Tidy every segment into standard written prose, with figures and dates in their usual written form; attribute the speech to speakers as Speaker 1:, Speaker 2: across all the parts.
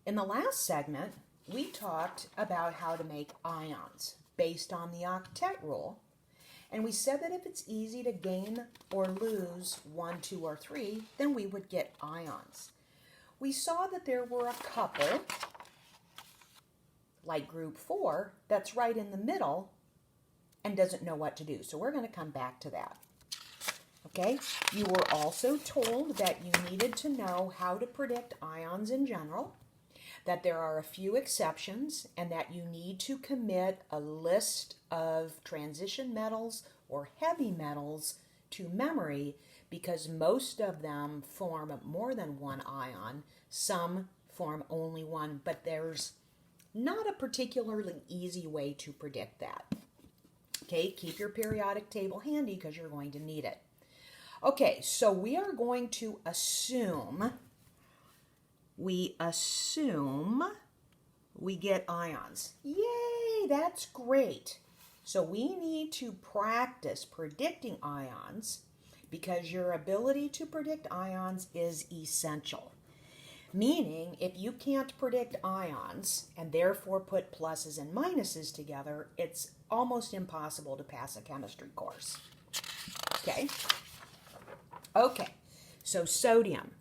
Speaker 1: In the last segment, we talked about how to make ions based on the octet rule. And we said that if it's easy to gain or lose 1, 2, or 3, then we would get ions. We saw that there were a couple, like group 4, that's right in the middle and doesn't know what to do. So we're going to come back to that. Okay, you were also told that you needed to know how to predict ions in general, that there are a few exceptions, and that you need to commit a list of transition metals or heavy metals to memory because most of them form more than one ion. Some form only one, but there's not a particularly easy way to predict that. Okay, keep your periodic table handy because you're going to need it. Okay, so we are going to assume we get ions. Yay, that's great. So we need to practice predicting ions because your ability to predict ions is essential. Meaning, if you can't predict ions and therefore put pluses and minuses together, it's almost impossible to pass a chemistry course. Okay? Okay, so sodium,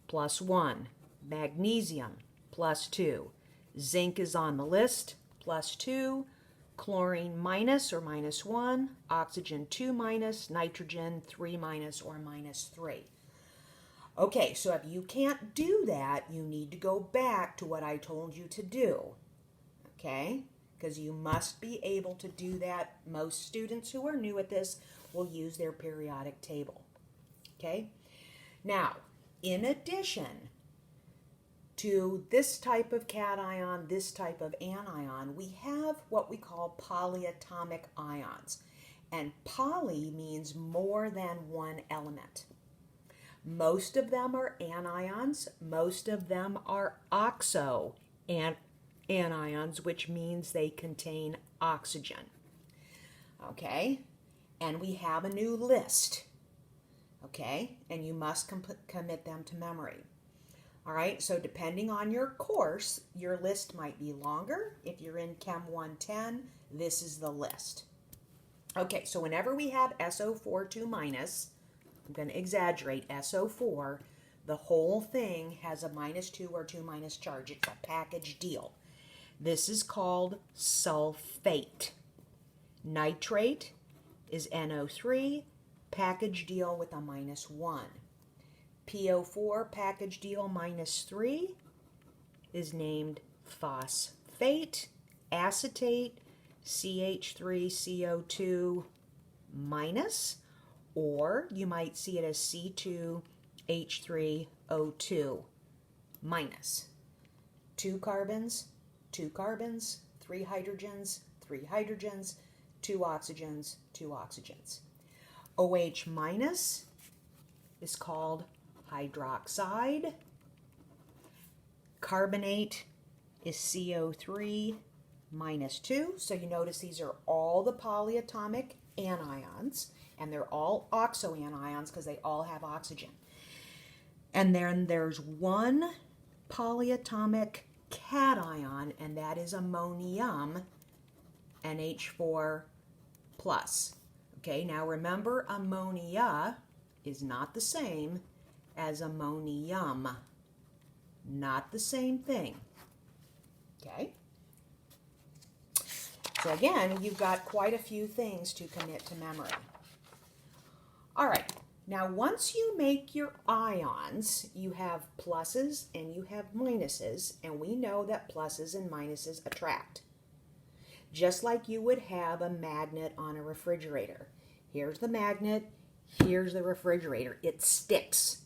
Speaker 1: +1, magnesium, +2, zinc is on the list, +2, chlorine minus or -1, oxygen 2-, nitrogen 3- or -3. Okay, so if you can't do that, you need to go back to what I told you to do, okay? Because you must be able to do that. Most students who are new at this will use their periodic table, okay? Now, in addition to this type of cation, this type of anion, we have what we call polyatomic ions. And poly means more than one element. Most of them are anions. Most of them are oxo anions, which means they contain oxygen. Okay? And we have a new list. Okay? And you must commit them to memory. All right, so depending on your course, your list might be longer. If you're in Chem 110, this is the list. Okay, so whenever we have SO4 2-, I'm going to exaggerate, SO4, the whole thing has a -2 or 2- charge. It's a package deal. This is called sulfate. Nitrate is NO3, package deal with a -1. PO4 package deal -3 is named phosphate. Acetate, CH3CO2-, or you might see it as C2H3O2-. 2 carbons, 2 carbons, 3 hydrogens, 3 hydrogens, 2 oxygens, 2 oxygens. OH- is called hydroxide. Carbonate is CO3-2. So you notice these are all the polyatomic anions, and they're all oxoanions because they all have oxygen. And then there's one polyatomic cation, and that is ammonium, NH4+. Okay, now remember, ammonia is not the same as ammonium. Not the same thing. Okay? So again, you've got quite a few things to commit to memory. All right, now once you make your ions, you have pluses and you have minuses, and we know that pluses and minuses attract. Just like you would have a magnet on a refrigerator. Here's the magnet, here's the refrigerator. It sticks.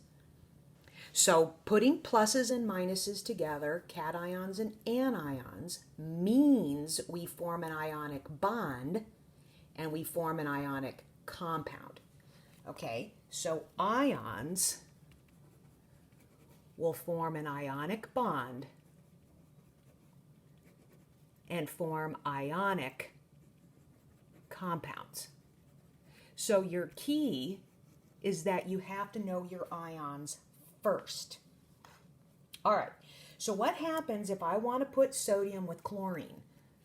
Speaker 1: So putting pluses and minuses together, cations and anions, means we form an ionic bond and we form an ionic compound. Okay, so ions will form an ionic bond and form ionic compounds. So your key is that you have to know your ions first. All right, So what happens if I want to put sodium with chlorine?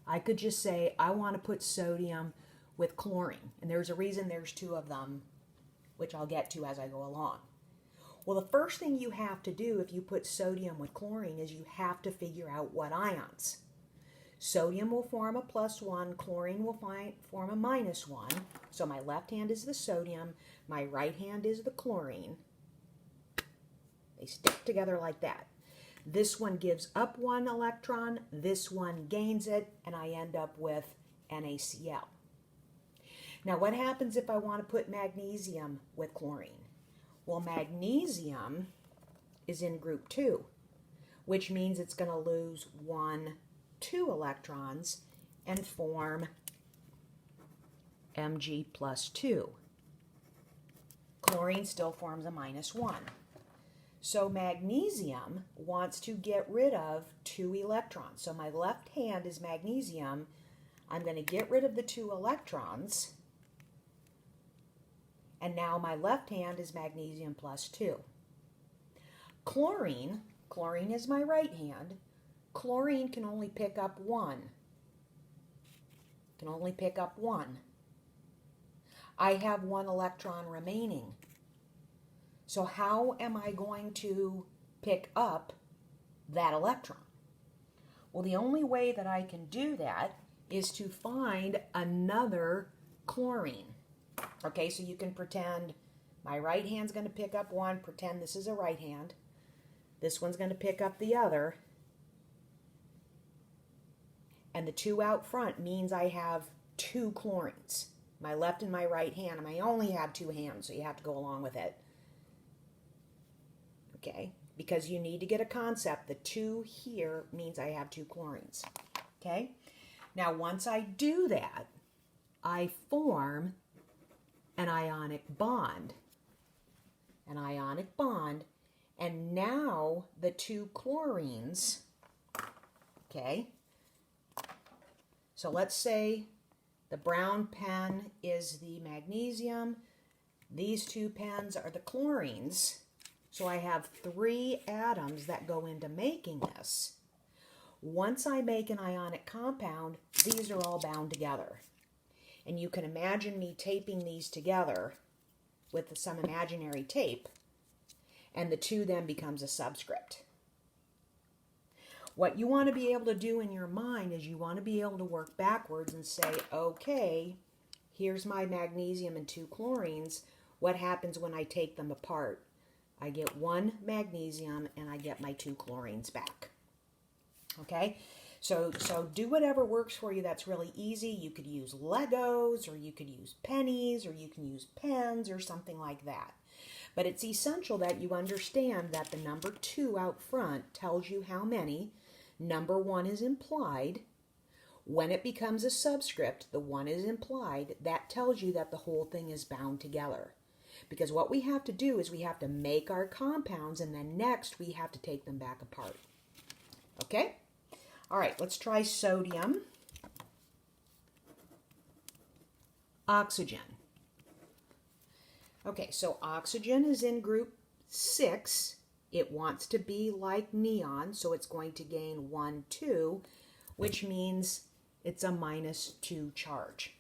Speaker 1: I could just say I want to put sodium with chlorine. And there's a reason there's two of them, which I'll get to as I go along. Well, the first thing you have to do if you put sodium with chlorine is you have to figure out what ions. Sodium will form a +1, chlorine will form a -1. So my left hand is the sodium, my right hand is the chlorine. They stick together like that. This one gives up one electron, this one gains it, and I end up with NaCl. Now what happens if I want to put magnesium with chlorine? Well, magnesium is in group 2, which means it's going to lose 2 electrons and form Mg+2. Chlorine still forms a -1. So magnesium wants to get rid of 2 electrons. So my left hand is magnesium. I'm going to get rid of the 2 electrons. And now my left hand is magnesium +2. Chlorine is my right hand. Chlorine can only pick up 1. Can only pick up 1. I have 1 electron remaining. So how am I going to pick up that electron? Well, the only way that I can do that is to find another chlorine. Okay, so you can pretend my right hand's going to pick up 1. Pretend this is a right hand. This one's going to pick up the other. And the 2 out front means I have 2 chlorines. My left and my right hand. And I only have 2 hands, so you have to go along with it. Okay, because you need to get a concept. The 2 here means I have 2 chlorines. Okay, now once I do that, I form an ionic bond. An ionic bond, and now the 2 chlorines, okay, so let's say the brown pen is the magnesium, these 2 pens are the chlorines. So I have 3 atoms that go into making this. Once I make an ionic compound, these are all bound together. And you can imagine me taping these together with some imaginary tape, and the 2 then becomes a subscript. What you want to be able to do in your mind is you want to be able to work backwards and say, okay, here's my magnesium and 2 chlorines. What happens when I take them apart? I get 1 magnesium and I get my 2 chlorines back. Okay, so do whatever works for you. That's really easy. You could use Legos, or you could use pennies, or you can use pens or something like that. But it's essential that you understand that the number 2 out front tells you how many. Number 1 is implied. When it becomes a subscript, the 1 is implied. That tells you that the whole thing is bound together. Because what we have to do is we have to make our compounds, and then next we have to take them back apart. Okay? All right, let's try sodium. Oxygen. Okay, so oxygen is in group 6. It wants to be like neon, so it's going to gain 1, 2, which means it's a -2 charge.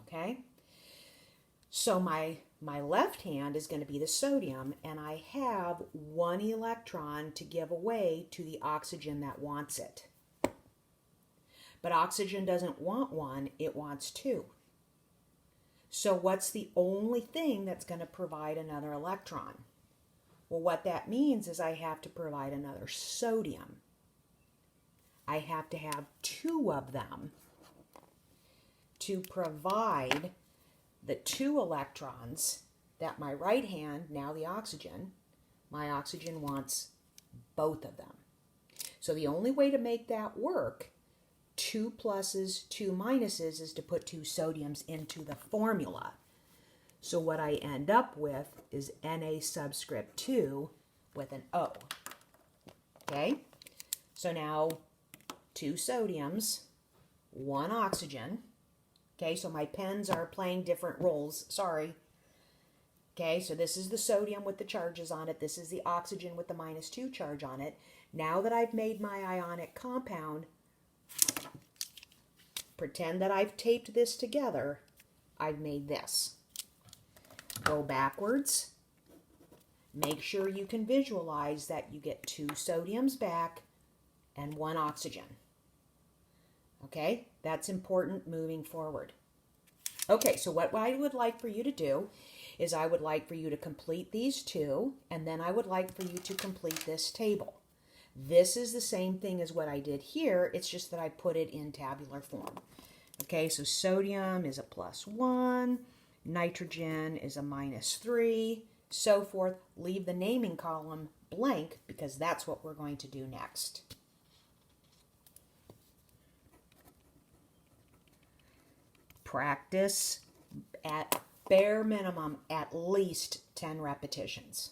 Speaker 1: Okay? So my left hand is going to be the sodium, and I have 1 electron to give away to the oxygen that wants it. But oxygen doesn't want 1, it wants 2. So what's the only thing that's going to provide another electron? Well, what that means is I have to provide another sodium. I have to have 2 of them to provide the 2 electrons that my right hand, now the oxygen, my oxygen wants both of them. So the only way to make that work, 2 pluses, 2 minuses, is to put 2 sodiums into the formula. So what I end up with is Na subscript 2 with an O. Okay? So now 2 sodiums, 1 oxygen. Okay, so my pens are playing different roles. Sorry. Okay, so this is the sodium with the charges on it. This is the oxygen with the -2 charge on it. Now that I've made my ionic compound, pretend that I've taped this together. I've made this. Go backwards. Make sure you can visualize that you get 2 sodiums back and 1 oxygen. Okay, that's important moving forward. Okay, so what I would like for you to do is I would like for you to complete these 2, and then I would like for you to complete this table. This is the same thing as what I did here, it's just that I put it in tabular form. Okay, so sodium is a +1, nitrogen is a -3, so forth. Leave the naming column blank because that's what we're going to do next. Practice at bare minimum at least 10 repetitions.